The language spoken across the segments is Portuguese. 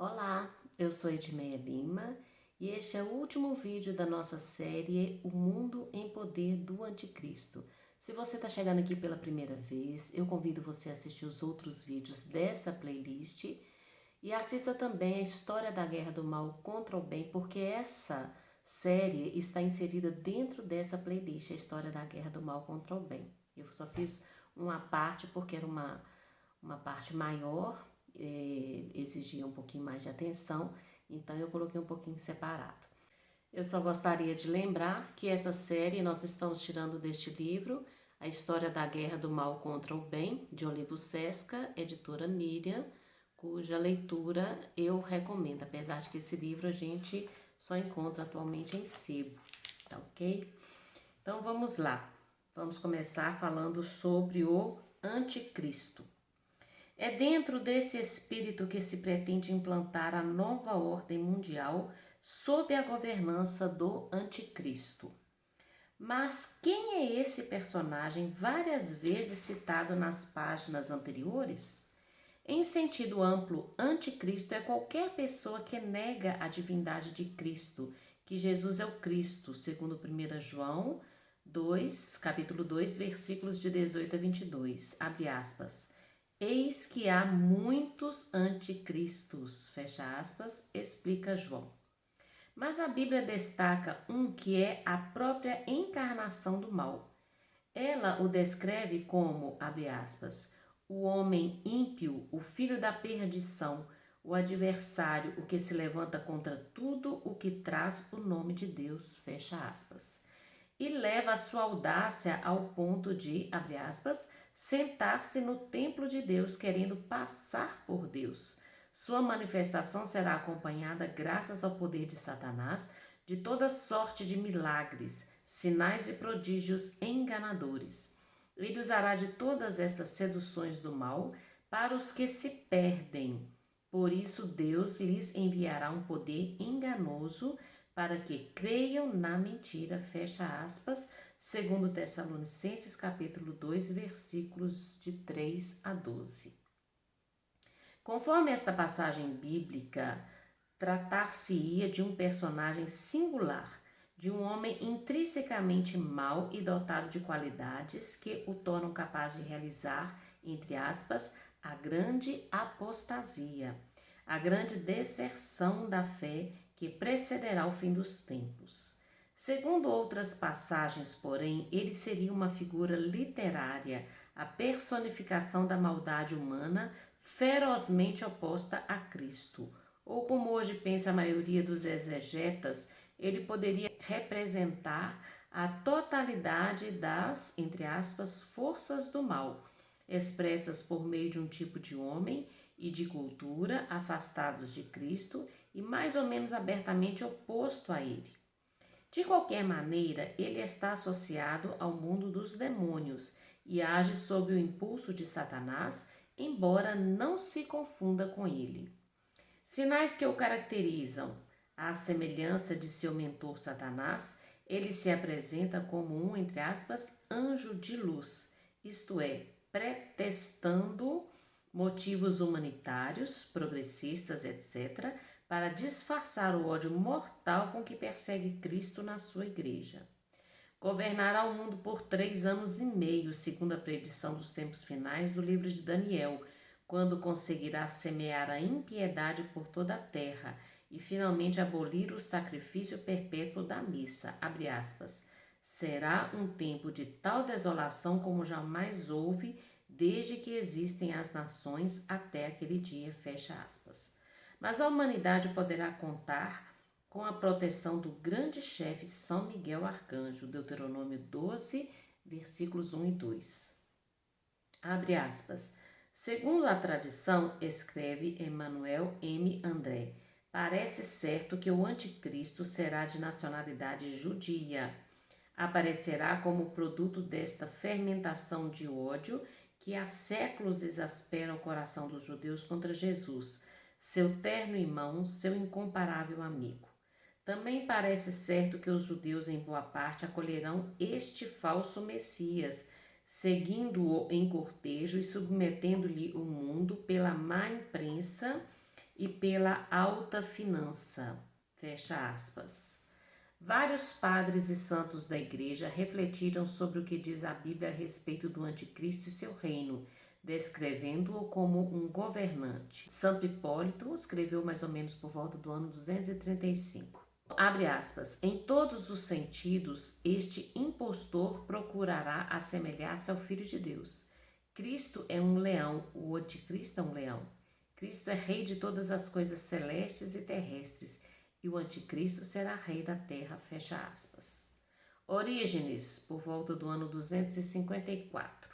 Olá, eu sou Edmeia Lima e este é o último vídeo da nossa série O Mundo em Poder do Anticristo. Se você está chegando aqui pela primeira vez, eu convido você a assistir os outros vídeos dessa playlist e assista também a História da Guerra do Mal contra o Bem, porque essa série está inserida dentro dessa playlist, a História da Guerra do Mal contra o Bem. Eu só fiz uma parte porque era uma parte maior, exigia um pouquinho mais de atenção, então eu coloquei um pouquinho separado. Eu só gostaria de lembrar que essa série nós estamos tirando deste livro A História da Guerra do Mal contra o Bem, de Olivo Sesca, editora Miriam, cuja leitura eu recomendo, apesar de que esse livro a gente só encontra atualmente em sebo, tá ok? Então vamos lá, vamos começar falando sobre o Anticristo. É dentro desse espírito que se pretende implantar a nova ordem mundial sob a governança do Anticristo. Mas quem é esse personagem várias vezes citado nas páginas anteriores? Em sentido amplo, Anticristo é qualquer pessoa que nega a divindade de Cristo, que Jesus é o Cristo, segundo 1 João 2, capítulo 2, versículos de 18 a 22, abre aspas. Eis que há muitos anticristos, fecha aspas, explica João. Mas a Bíblia destaca um que é a própria encarnação do mal. Ela o descreve como, abre aspas, o homem ímpio, o filho da perdição, o adversário, o que se levanta contra tudo o que traz o nome de Deus, fecha aspas. E leva a sua audácia ao ponto de, abre aspas, sentar-se no templo de Deus, querendo passar por Deus. Sua manifestação será acompanhada, graças ao poder de Satanás, de toda sorte de milagres, sinais e prodígios enganadores. Ele usará de todas estas seduções do mal para os que se perdem. Por isso, Deus lhes enviará um poder enganoso para que creiam na mentira, fecha aspas, segundo Tessalonicenses capítulo 2, versículos de 3 a 12. Conforme esta passagem bíblica, tratar-se-ia de um personagem singular, de um homem intrinsecamente mau e dotado de qualidades que o tornam capaz de realizar, entre aspas, a grande apostasia, a grande deserção da fé que precederá o fim dos tempos. Segundo outras passagens, porém, ele seria uma figura literária, a personificação da maldade humana ferozmente oposta a Cristo. Ou como hoje pensa a maioria dos exegetas, ele poderia representar a totalidade das, entre aspas, forças do mal, expressas por meio de um tipo de homem e de cultura afastados de Cristo e mais ou menos abertamente oposto a ele. De qualquer maneira, ele está associado ao mundo dos demônios e age sob o impulso de Satanás, embora não se confunda com ele. Sinais que o caracterizam: à semelhança de seu mentor Satanás, ele se apresenta como um, entre aspas, anjo de luz, isto é, pretextando motivos humanitários, progressistas, etc., para disfarçar o ódio mortal com que persegue Cristo na sua igreja. Governará o mundo por 3 anos e meio, segundo a predição dos tempos finais do livro de Daniel, quando conseguirá semear a impiedade por toda a terra e finalmente abolir o sacrifício perpétuo da missa, abre aspas. Será um tempo de tal desolação como jamais houve desde que existem as nações até aquele dia, fecha aspas. Mas a humanidade poderá contar com a proteção do grande chefe São Miguel Arcanjo, Deuteronômio 12, versículos 1 e 2. Abre aspas. Segundo a tradição, escreve Emmanuel M. André, parece certo que o anticristo será de nacionalidade judia. Aparecerá como produto desta fermentação de ódio que há séculos exaspera o coração dos judeus contra Jesus, seu terno irmão, seu incomparável amigo. Também parece certo que os judeus, em boa parte, acolherão este falso Messias, seguindo-o em cortejo e submetendo-lhe o mundo pela má imprensa e pela alta finança. Fecha aspas. Vários padres e santos da Igreja refletiram sobre o que diz a Bíblia a respeito do anticristo e seu reino, descrevendo-o como um governante. Santo Hipólito escreveu mais ou menos por volta do ano 235. Abre aspas, em todos os sentidos, este impostor procurará assemelhar-se ao Filho de Deus. Cristo é um leão, o anticristo é um leão. Cristo é rei de todas as coisas celestes e terrestres, e o anticristo será rei da terra, fecha aspas. Orígenes, por volta do ano 254.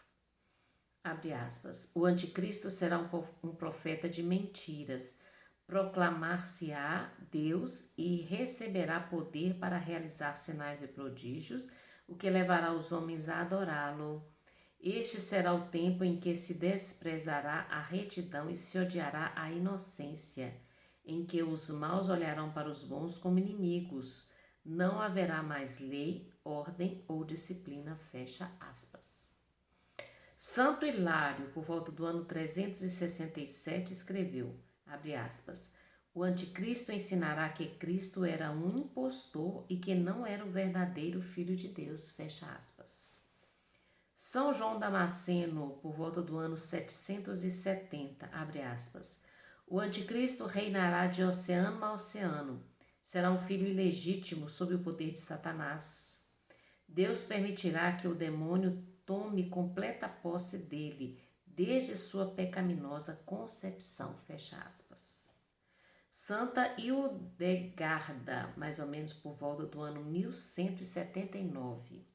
Abre aspas, o anticristo será um profeta de mentiras, proclamar-se-á Deus e receberá poder para realizar sinais e prodígios, o que levará os homens a adorá-lo. Este será o tempo em que se desprezará a retidão e se odiará a inocência, em que os maus olharão para os bons como inimigos. Não haverá mais lei, ordem ou disciplina, fecha aspas. Santo Hilário, por volta do ano 367, escreveu, abre aspas, o anticristo ensinará que Cristo era um impostor e que não era o verdadeiro Filho de Deus, fecha aspas. São João Damasceno, por volta do ano 770, abre aspas, o anticristo reinará de oceano a oceano, será um filho ilegítimo sob o poder de Satanás. Deus permitirá que o demônio tome completa posse dele, desde sua pecaminosa concepção, fecha aspas. Santa Hildegarda, mais ou menos por volta do ano 1179,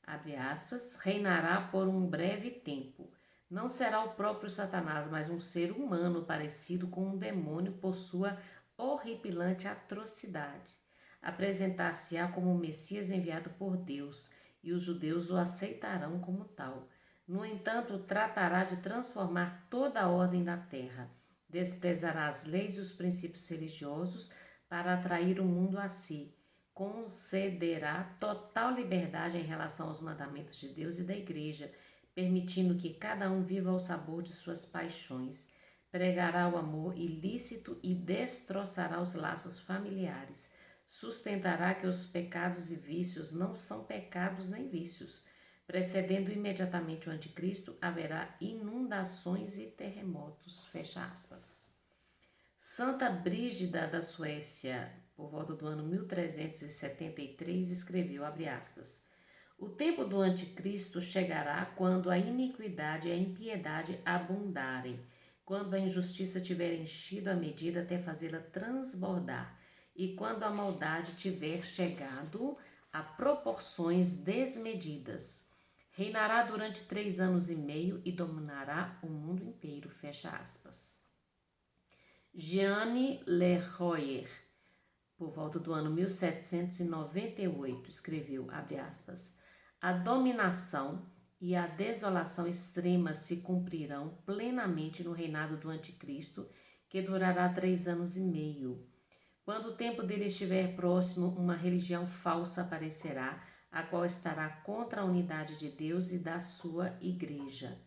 abre aspas, reinará por um breve tempo. Não será o próprio Satanás, mas um ser humano parecido com um demônio por sua horripilante atrocidade. Apresentar-se-á como o Messias enviado por Deus, e os judeus o aceitarão como tal. No entanto, tratará de transformar toda a ordem da terra. Desprezará as leis e os princípios religiosos para atrair o mundo a si. Concederá total liberdade em relação aos mandamentos de Deus e da Igreja, permitindo que cada um viva ao sabor de suas paixões. Pregará o amor ilícito e destroçará os laços familiares. Sustentará que os pecados e vícios não são pecados nem vícios. Precedendo imediatamente o anticristo, haverá inundações e terremotos, fecha aspas. Santa Brígida da Suécia, por volta do ano 1373, escreveu, abre aspas, o tempo do anticristo chegará quando a iniquidade e a impiedade abundarem, quando a injustiça tiver enchido a medida até fazê-la transbordar, e quando a maldade tiver chegado a proporções desmedidas. Reinará durante 3 anos e meio e dominará o mundo inteiro, fecha aspas. Jeanne Le Royer, por volta do ano 1798, escreveu, abre aspas, a dominação e a desolação extrema se cumprirão plenamente no reinado do anticristo, que durará 3 anos e meio. Quando o tempo dele estiver próximo, uma religião falsa aparecerá, a qual estará contra a unidade de Deus e da sua igreja.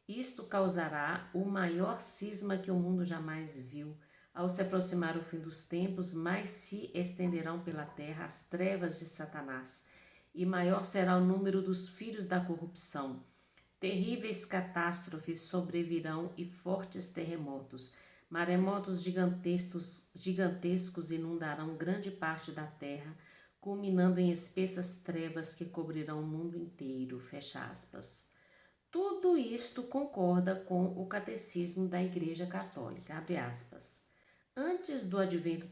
Isto causará o maior cisma que o mundo jamais viu. Ao se aproximar o fim dos tempos, mais se estenderão pela terra as trevas de Satanás, e maior será o número dos filhos da corrupção. Terríveis catástrofes sobrevirão e fortes terremotos. Maremotos gigantescos inundarão grande parte da terra, culminando em espessas trevas que cobrirão o mundo inteiro, fecha aspas. Tudo isto concorda com o catecismo da Igreja Católica, abre aspas. Antes do advento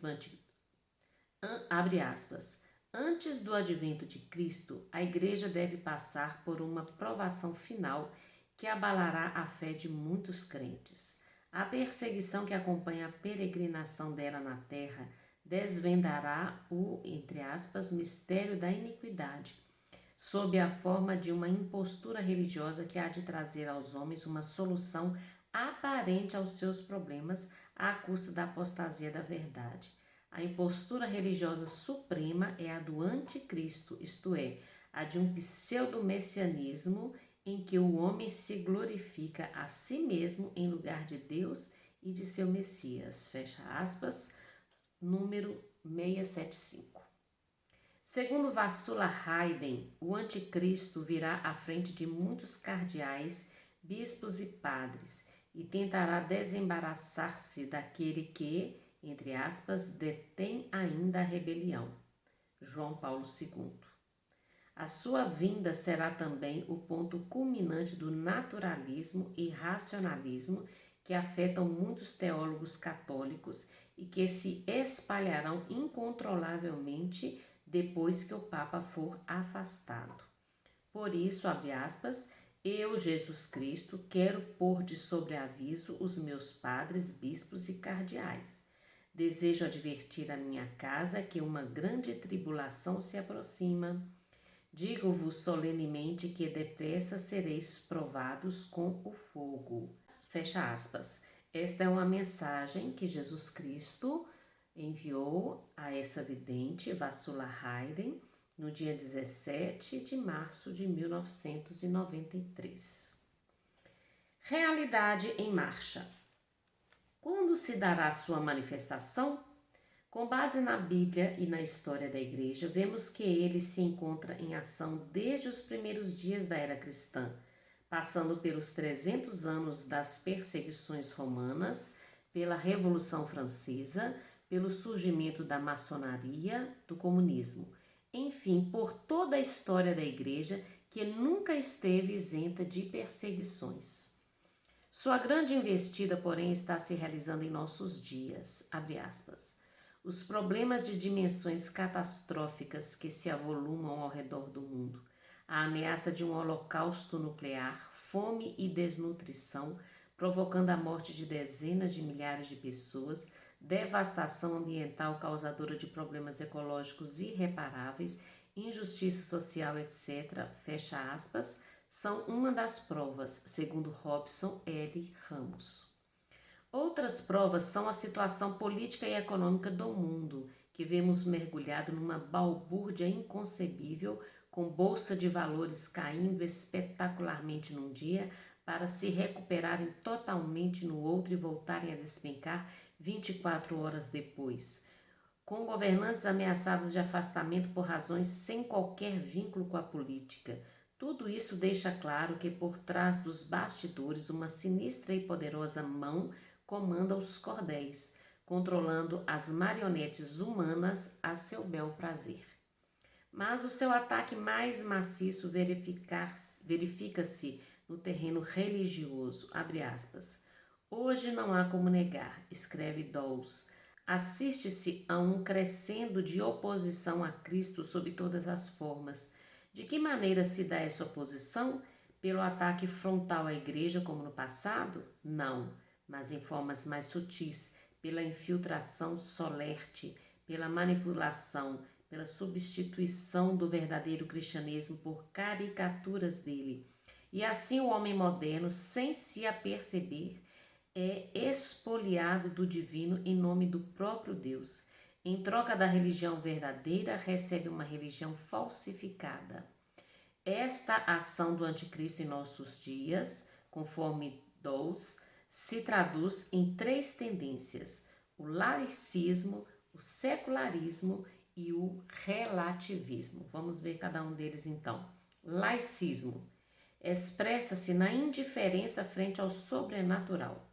de Cristo, a Igreja deve passar por uma provação final que abalará a fé de muitos crentes. A perseguição que acompanha a peregrinação dela na terra desvendará o, entre aspas, mistério da iniquidade, sob a forma de uma impostura religiosa que há de trazer aos homens uma solução aparente aos seus problemas à custa da apostasia da verdade. A impostura religiosa suprema é a do anticristo, isto é, a de um pseudo-messianismo em que o homem se glorifica a si mesmo em lugar de Deus e de seu Messias, fecha aspas, número 675. Segundo Vassula Hayden, o anticristo virá à frente de muitos cardeais, bispos e padres e tentará desembaraçar-se daquele que, entre aspas, detém ainda a rebelião. João Paulo II. A sua vinda será também o ponto culminante do naturalismo e racionalismo que afetam muitos teólogos católicos e que se espalharão incontrolavelmente depois que o Papa for afastado. Por isso, abre aspas, eu, Jesus Cristo, quero pôr de sobreaviso os meus padres, bispos e cardeais. Desejo advertir a minha casa que uma grande tribulação se aproxima. Digo-vos solenemente que depressa sereis provados com o fogo. Fecha aspas. Esta é uma mensagem que Jesus Cristo enviou a essa vidente, Vassula Hayden, no dia 17 de março de 1993. Realidade em marcha. Quando se dará sua manifestação? Com base na Bíblia e na história da Igreja, vemos que ele se encontra em ação desde os primeiros dias da era cristã, passando pelos 300 anos das perseguições romanas, pela Revolução Francesa, pelo surgimento da maçonaria, do comunismo, enfim, por toda a história da Igreja que nunca esteve isenta de perseguições. Sua grande investida, porém, está se realizando em nossos dias, abre aspas. Os problemas de dimensões catastróficas que se avolumam ao redor do mundo, a ameaça de um holocausto nuclear, fome e desnutrição, provocando a morte de dezenas de milhares de pessoas, devastação ambiental causadora de problemas ecológicos irreparáveis, injustiça social, etc., fecha aspas, são uma das provas, segundo Robson L. Ramos. Outras provas são a situação política e econômica do mundo, que vemos mergulhado numa balbúrdia inconcebível, com bolsa de valores caindo espetacularmente num dia, para se recuperarem totalmente no outro e voltarem a despencar 24 horas depois. Com governantes ameaçados de afastamento por razões sem qualquer vínculo com a política. Tudo isso deixa claro que por trás dos bastidores uma sinistra e poderosa mão comanda os cordéis, controlando as marionetes humanas a seu bel prazer. Mas o seu ataque mais maciço verifica-se no terreno religioso, abre aspas. Hoje não há como negar, escreve Dawes. Assiste-se a um crescendo de oposição a Cristo sob todas as formas. De que maneira se dá essa oposição? Pelo ataque frontal à igreja como no passado? Não, mas em formas mais sutis, pela infiltração solerte, pela manipulação, pela substituição do verdadeiro cristianismo por caricaturas dele. E assim o homem moderno, sem se aperceber, é expoliado do divino em nome do próprio Deus. Em troca da religião verdadeira, recebe uma religião falsificada. Esta ação do anticristo em nossos dias, conforme Dawes, se traduz em 3 tendências: o laicismo, o secularismo e o relativismo. Vamos ver cada um deles então. Laicismo expressa-se na indiferença frente ao sobrenatural.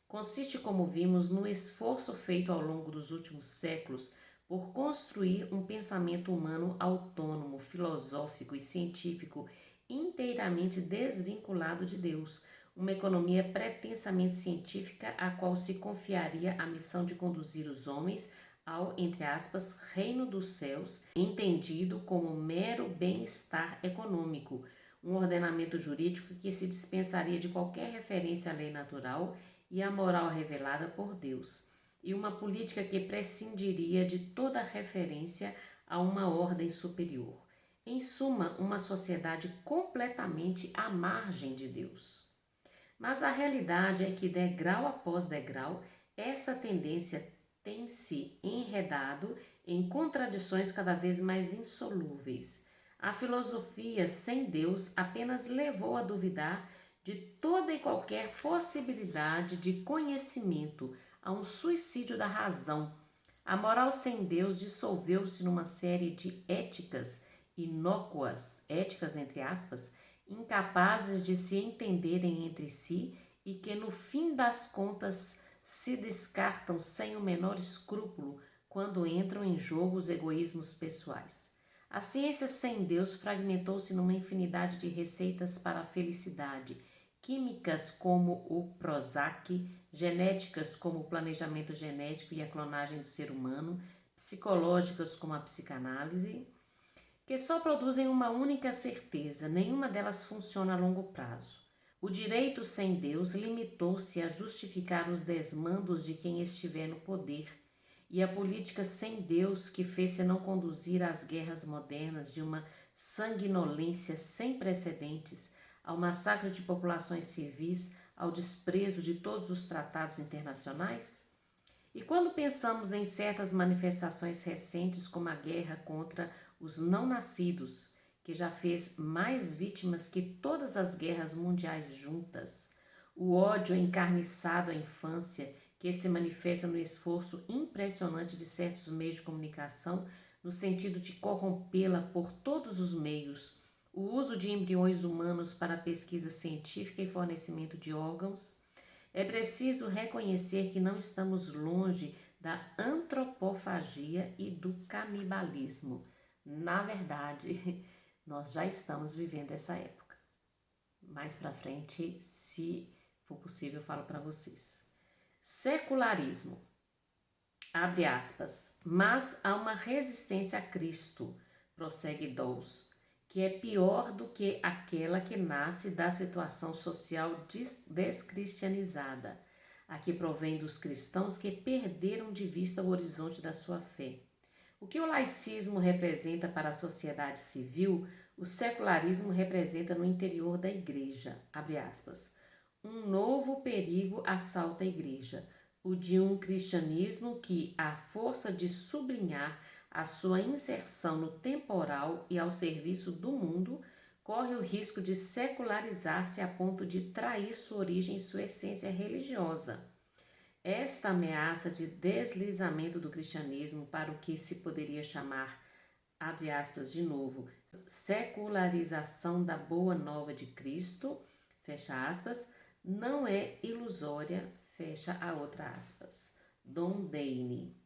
Consiste, como vimos, no esforço feito ao longo dos últimos séculos por construir um pensamento humano autônomo, filosófico e científico inteiramente desvinculado de Deus, uma economia pretensamente científica a qual se confiaria a missão de conduzir os homens ao, entre aspas, reino dos céus, entendido como mero bem-estar econômico, um ordenamento jurídico que se dispensaria de qualquer referência à lei natural e à moral revelada por Deus, e uma política que prescindiria de toda referência a uma ordem superior. Em suma, uma sociedade completamente à margem de Deus. Mas a realidade é que, degrau após degrau, essa tendência tem se enredado em contradições cada vez mais insolúveis. A filosofia sem Deus apenas levou a duvidar de toda e qualquer possibilidade de conhecimento, a um suicídio da razão. A moral sem Deus dissolveu-se numa série de éticas inócuas, éticas entre aspas, incapazes de se entenderem entre si e que no fim das contas se descartam sem o menor escrúpulo quando entram em jogo os egoísmos pessoais. A ciência sem Deus fragmentou-se numa infinidade de receitas para a felicidade, químicas como o Prozac, genéticas como o planejamento genético e a clonagem do ser humano, psicológicas como a psicanálise, que só produzem uma única certeza, nenhuma delas funciona a longo prazo. O direito sem Deus limitou-se a justificar os desmandos de quem estiver no poder, e a política sem Deus que fez-se não conduzir às guerras modernas de uma sanguinolência sem precedentes, ao massacre de populações civis, ao desprezo de todos os tratados internacionais? E quando pensamos em certas manifestações recentes, como a guerra contra os não-nascidos, que já fez mais vítimas que todas as guerras mundiais juntas, o ódio encarniçado à infância, que se manifesta no esforço impressionante de certos meios de comunicação no sentido de corrompê-la por todos os meios, o uso de embriões humanos para pesquisa científica e fornecimento de órgãos, é preciso reconhecer que não estamos longe da antropofagia e do canibalismo. Na verdade, nós já estamos vivendo essa época. Mais para frente, se for possível, eu falo para vocês. Secularismo, abre aspas, mas há uma resistência a Cristo, prossegue Dawes, que é pior do que aquela que nasce da situação social descristianizada, a que provém dos cristãos que perderam de vista o horizonte da sua fé. O que o laicismo representa para a sociedade civil, o secularismo representa no interior da igreja, abre aspas. Um novo perigo assalta a igreja, o de um cristianismo que, à força de sublinhar a sua inserção no temporal e ao serviço do mundo, corre o risco de secularizar-se a ponto de trair sua origem e sua essência religiosa. Esta ameaça de deslizamento do cristianismo para o que se poderia chamar, abre aspas de novo, secularização da boa nova de Cristo, fecha aspas, não é ilusória, fecha a outra aspas. Don Dane.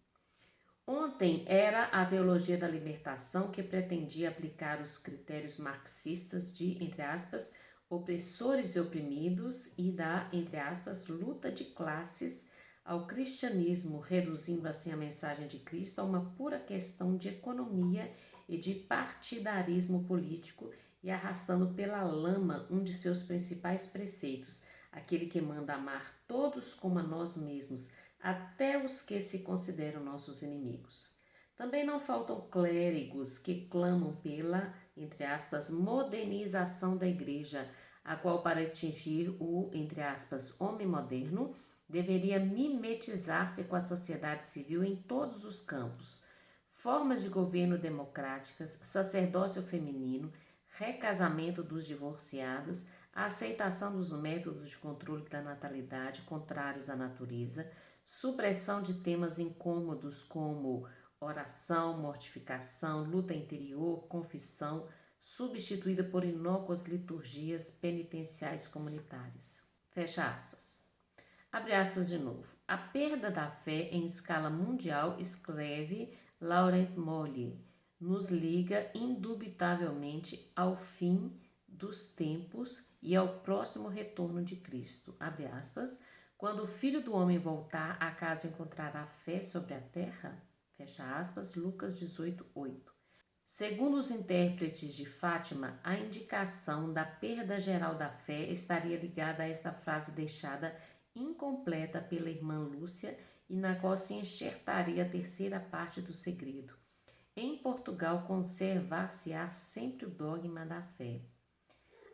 Ontem era a teologia da libertação que pretendia aplicar os critérios marxistas de, entre aspas, opressores e oprimidos e da, entre aspas, luta de classes ao cristianismo, reduzindo assim a mensagem de Cristo a uma pura questão de economia e de partidarismo político e arrastando pela lama um de seus principais preceitos, aquele que manda amar todos como a nós mesmos, até os que se consideram nossos inimigos. Também não faltam clérigos que clamam pela, entre aspas, modernização da igreja, a qual, para atingir o, entre aspas, homem moderno, deveria mimetizar-se com a sociedade civil em todos os campos. Formas de governo democráticas, sacerdócio feminino, recasamento dos divorciados, a aceitação dos métodos de controle da natalidade contrários à natureza, supressão de temas incômodos como oração, mortificação, luta interior, confissão, substituída por inócuas liturgias penitenciais comunitárias. Fecha aspas. Abre aspas de novo. A perda da fé em escala mundial, escreve Laurent Mollier, nos liga indubitavelmente ao fim dos tempos e ao próximo retorno de Cristo. Abre aspas. Quando o Filho do Homem voltar, acaso encontrará fé sobre a terra? Fecha aspas, Lucas 18:8. Segundo os intérpretes de Fátima, a indicação da perda geral da fé estaria ligada a esta frase deixada incompleta pela irmã Lúcia e na qual se enxertaria a terceira parte do segredo. Em Portugal, conservar-se-á sempre o dogma da fé.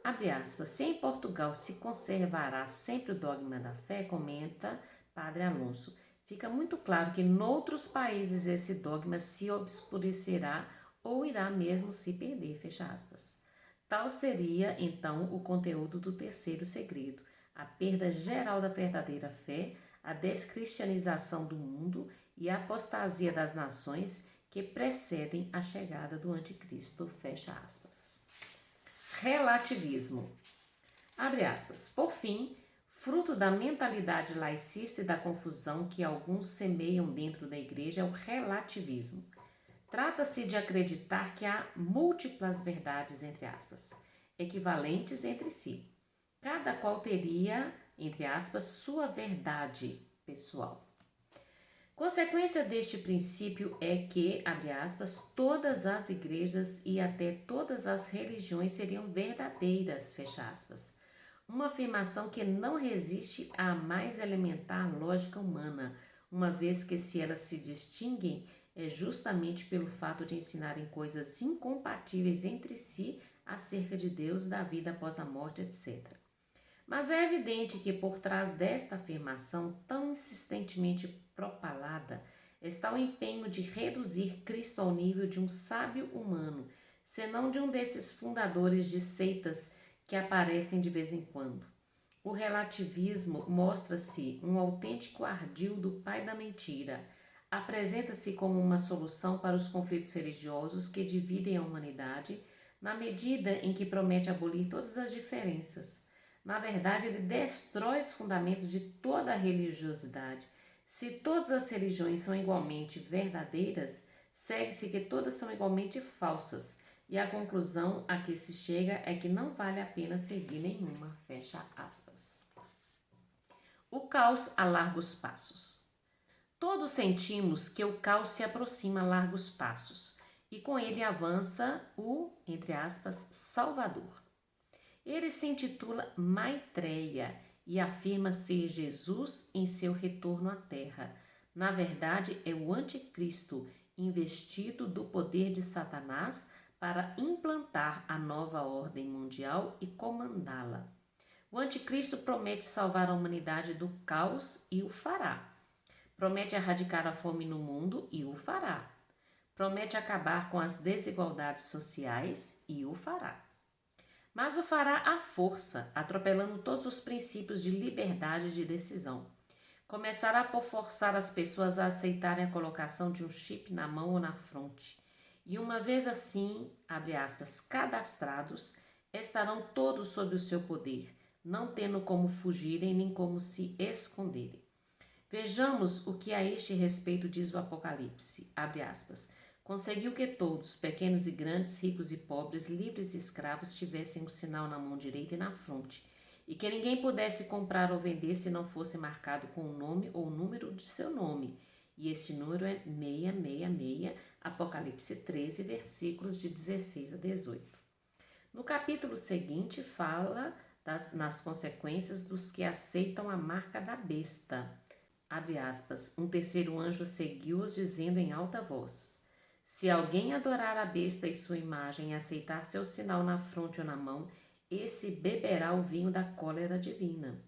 Abre aspas, se em Portugal se conservará sempre o dogma da fé, comenta Padre Alonso, fica muito claro que noutros países esse dogma se obscurecerá ou irá mesmo se perder, fecha aspas. Tal seria, então, o conteúdo do terceiro segredo: a perda geral da verdadeira fé, a descristianização do mundo e a apostasia das nações que precedem a chegada do anticristo. Fecha aspas. Relativismo. Abre aspas. Por fim, fruto da mentalidade laicista e da confusão que alguns semeiam dentro da igreja é o relativismo. Trata-se de acreditar que há múltiplas verdades, entre aspas, equivalentes entre si. Cada qual teria, entre aspas, sua verdade pessoal. Consequência deste princípio é que, abre aspas, todas as igrejas e até todas as religiões seriam verdadeiras, fecha aspas. Uma afirmação que não resiste à mais elementar lógica humana, uma vez que se elas se distinguem é justamente pelo fato de ensinarem coisas incompatíveis entre si acerca de Deus, da vida após a morte, etc. Mas é evidente que por trás desta afirmação tão insistentemente propalada está o empenho de reduzir Cristo ao nível de um sábio humano, senão de um desses fundadores de seitas que aparecem de vez em quando. O relativismo mostra-se um autêntico ardil do pai da mentira. Apresenta-se como uma solução para os conflitos religiosos que dividem a humanidade, na medida em que promete abolir todas as diferenças. Na verdade, ele destrói os fundamentos de toda a religiosidade. Se todas as religiões são igualmente verdadeiras, segue-se que todas são igualmente falsas, e a conclusão a que se chega é que não vale a pena seguir nenhuma, fecha aspas. O caos a largos passos. Todos sentimos que o caos se aproxima a largos passos, e com ele avança o, entre aspas, Salvador. Ele se intitula Maitreya e afirma ser Jesus em seu retorno à Terra. Na verdade, é o anticristo investido do poder de Satanás para implantar a nova ordem mundial e comandá-la. O anticristo promete salvar a humanidade do caos e o fará. Promete erradicar a fome no mundo e o fará. Promete acabar com as desigualdades sociais e o fará. Mas o fará à força, atropelando todos os princípios de liberdade de decisão. Começará por forçar as pessoas a aceitarem a colocação de um chip na mão ou na fronte. E uma vez assim, abre aspas, cadastrados, estarão todos sob o seu poder, não tendo como fugirem nem como se esconderem. Vejamos o que a este respeito diz o Apocalipse, abre aspas. Conseguiu que todos, pequenos e grandes, ricos e pobres, livres e escravos, tivessem um sinal na mão direita e na fronte, e que ninguém pudesse comprar ou vender se não fosse marcado com o nome ou o número de seu nome. E esse número é 666, Apocalipse 13, versículos de 16 a 18. No capítulo seguinte, fala nas consequências dos que aceitam a marca da besta. Abre aspas, um terceiro anjo seguiu-os dizendo em alta voz: se alguém adorar a besta e sua imagem e aceitar seu sinal na fronte ou na mão, esse beberá o vinho da cólera divina.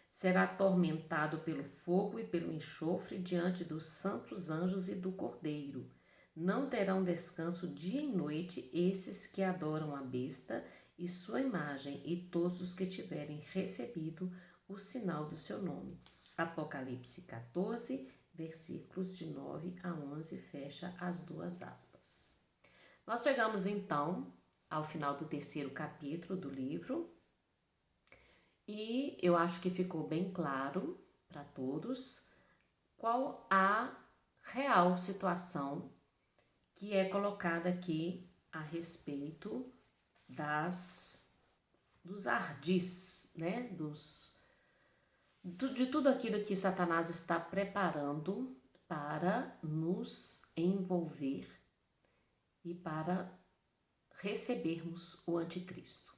Será atormentado pelo fogo e pelo enxofre diante dos santos anjos e do Cordeiro. Não terão descanso dia e noite esses que adoram a besta e sua imagem e todos os que tiverem recebido o sinal do seu nome. Apocalipse 14, versículos de 9 a 11, fecha as duas aspas. Nós chegamos então ao final do terceiro capítulo do livro e eu acho que ficou bem claro para todos qual a real situação que é colocada aqui a respeito dos ardis, né, de tudo aquilo que Satanás está preparando para nos envolver e para recebermos o anticristo.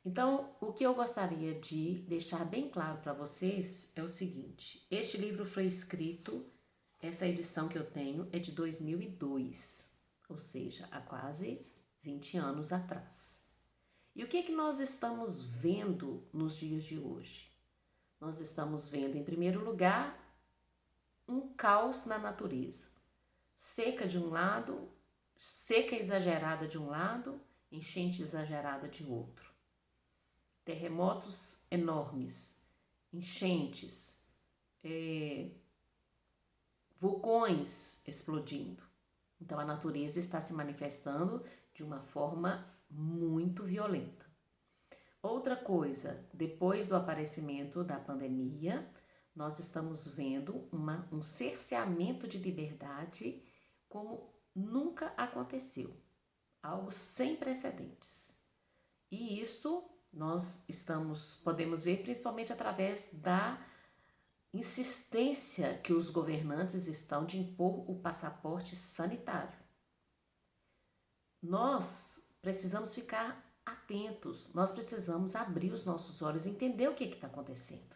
Então, o que eu gostaria de deixar bem claro para vocês é o seguinte: este livro foi escrito, essa edição que eu tenho é de 2002, ou seja, há quase 20 anos atrás. E o que nós estamos vendo nos dias de hoje? Nós estamos vendo, em primeiro lugar, um caos na natureza. Seca de um lado, seca exagerada de um lado enchente exagerada de outro. Terremotos enormes, enchentes, vulcões explodindo. Então a natureza está se manifestando de uma forma muito violenta. Outra coisa, depois do aparecimento da pandemia, nós estamos vendo um cerceamento de liberdade como nunca aconteceu. Algo sem precedentes. E isso nós podemos ver principalmente através da insistência que os governantes estão de impor o passaporte sanitário. Nós precisamos ficar atentos, nós precisamos abrir os nossos olhos e entender o que está acontecendo.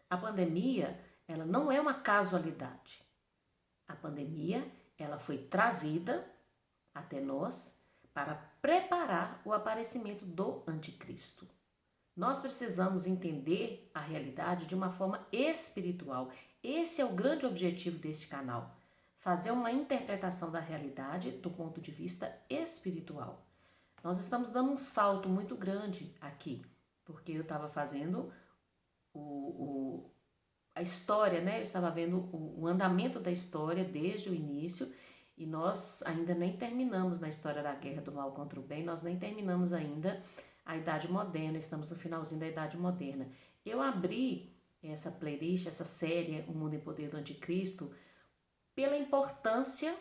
A pandemia, ela não é uma casualidade. A pandemia, ela foi trazida até nós para preparar o aparecimento do anticristo. Nós precisamos entender a realidade de uma forma espiritual. Esse é o grande objetivo deste canal. Fazer uma interpretação da realidade do ponto de vista espiritual. Nós estamos dando um salto muito grande aqui, porque eu estava fazendo a história, né? Eu estava vendo o andamento da história desde o início e nós ainda nem terminamos na história da guerra do mal contra o bem, nós nem terminamos ainda a Idade Moderna, estamos no finalzinho da Idade Moderna. Eu abri essa playlist, essa série, O Mundo em Poder do Anticristo, pela importância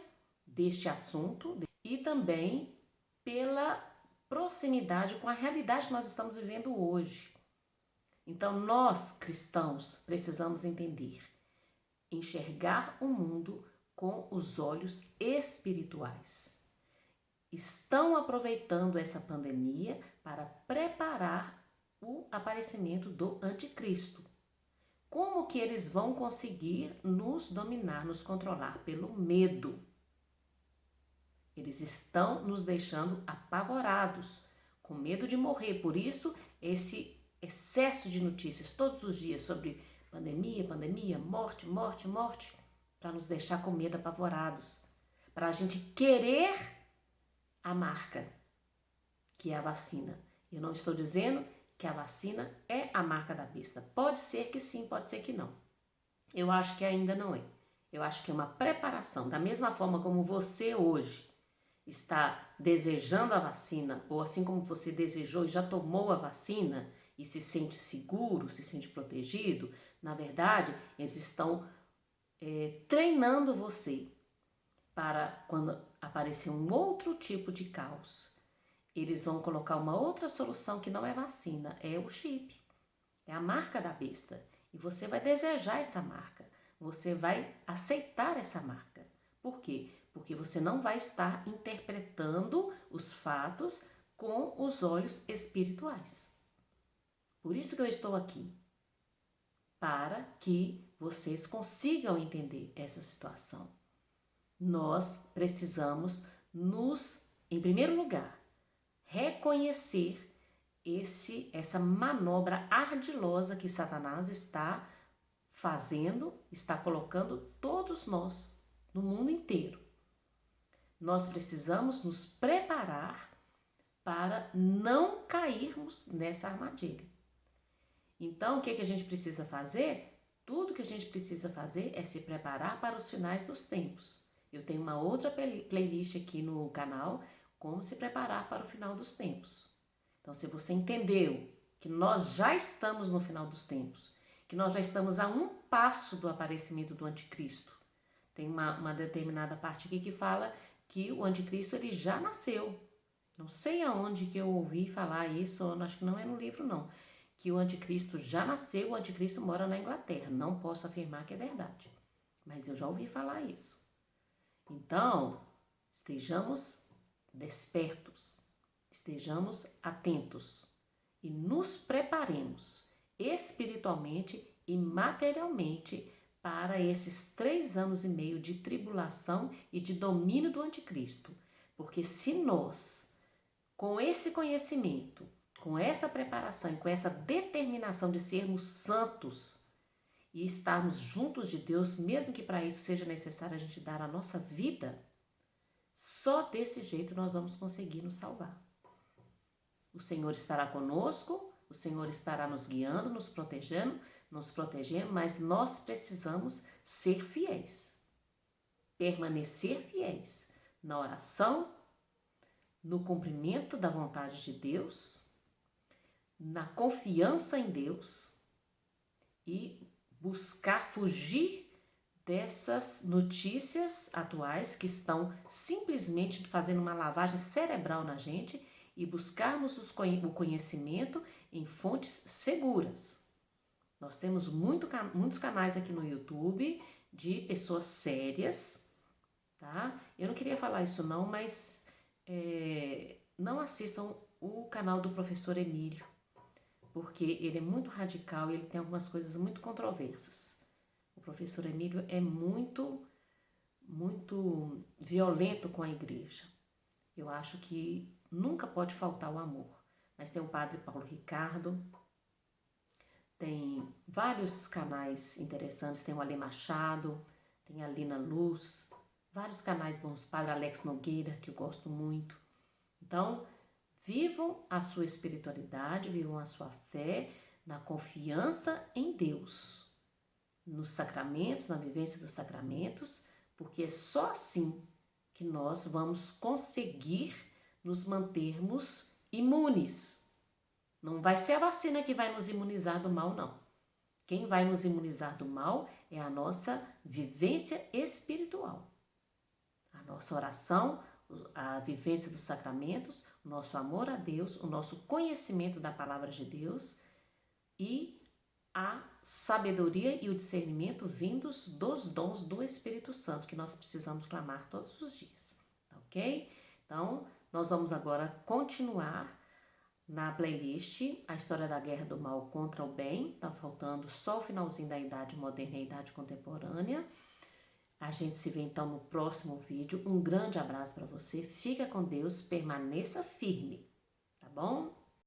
deste assunto e também pela proximidade com a realidade que nós estamos vivendo hoje. Então, nós, cristãos, precisamos entender, enxergar o mundo com os olhos espirituais. Estão aproveitando essa pandemia para preparar o aparecimento do anticristo. Como que eles vão conseguir nos dominar, nos controlar? Pelo medo. Eles estão nos deixando apavorados, com medo de morrer. Por isso, esse excesso de notícias todos os dias sobre pandemia, morte, para nos deixar com medo, apavorados. Para a gente querer a marca, que é a vacina. Eu não estou dizendo que a vacina é a marca da besta. Pode ser que sim, pode ser que não. Eu acho que ainda não é. Eu acho que é uma preparação. Da mesma forma como você hoje está desejando a vacina, ou assim como você desejou e já tomou a vacina e se sente seguro, se sente protegido, na verdade, eles estão treinando você para quando aparecer um outro tipo de caos. Eles vão colocar uma outra solução que não é vacina, é o chip, é a marca da besta. E você vai desejar essa marca, você vai aceitar essa marca. Por quê? Porque você não vai estar interpretando os fatos com os olhos espirituais. Por isso que eu estou aqui, para que vocês consigam entender essa situação. Nós precisamos em primeiro lugar, reconhecer essa manobra ardilosa que Satanás está fazendo, está colocando todos nós no mundo inteiro. Nós precisamos nos preparar para não cairmos nessa armadilha. Então, o que a gente precisa fazer? Tudo que a gente precisa fazer é se preparar para os finais dos tempos. Eu tenho uma outra playlist aqui no canal, como se preparar para o final dos tempos. Então, se você entendeu que nós já estamos no final dos tempos, que nós já estamos a um passo do aparecimento do anticristo, tem uma determinada parte aqui que fala que o anticristo ele já nasceu. Não sei aonde que eu ouvi falar isso, acho que não é no livro não, que o anticristo já nasceu, o anticristo mora na Inglaterra. Não posso afirmar que é verdade, mas eu já ouvi falar isso. Então, estejamos despertos, estejamos atentos e nos preparemos espiritualmente e materialmente para esses 3 anos e meio de tribulação e de domínio do anticristo. Porque se nós, com esse conhecimento, com essa preparação e com essa determinação de sermos santos e estarmos juntos de Deus, mesmo que para isso seja necessário a gente dar a nossa vida, Só desse jeito nós vamos conseguir nos salvar. O Senhor estará conosco, o Senhor estará nos guiando, nos protegendo, mas nós precisamos ser fiéis. Permanecer fiéis na oração, no cumprimento da vontade de Deus, na confiança em Deus e buscar fugir dessas notícias atuais que estão simplesmente fazendo uma lavagem cerebral na gente e buscarmos o conhecimento em fontes seguras. Nós temos muitos canais aqui no YouTube de pessoas sérias, tá? Eu não queria falar isso não, mas não assistam o canal do professor Emílio, porque ele é muito radical e ele tem algumas coisas muito controversas. O professor Emílio é muito violento com a igreja. Eu acho que nunca pode faltar o amor. Mas tem o padre Paulo Ricardo, tem vários canais interessantes, tem o Ale Machado, tem a Lina Luz, vários canais bons, padre Alex Nogueira, que eu gosto muito. Então, vivam a sua espiritualidade, vivam a sua fé na confiança em Deus, nos sacramentos, na vivência dos sacramentos, porque é só assim que nós vamos conseguir nos mantermos imunes. Não vai ser a vacina que vai nos imunizar do mal, não. Quem vai nos imunizar do mal é a nossa vivência espiritual. A nossa oração, a vivência dos sacramentos, o nosso amor a Deus, o nosso conhecimento da palavra de Deus e a sabedoria e o discernimento vindos dos dons do Espírito Santo que nós precisamos clamar todos os dias, tá ok? Então, nós vamos agora continuar na playlist a história da guerra do mal contra o bem. Tá faltando só o finalzinho da Idade Moderna e a Idade Contemporânea. A gente se vê então no próximo vídeo. Um grande abraço para você. Fica com Deus, permaneça firme, tá bom?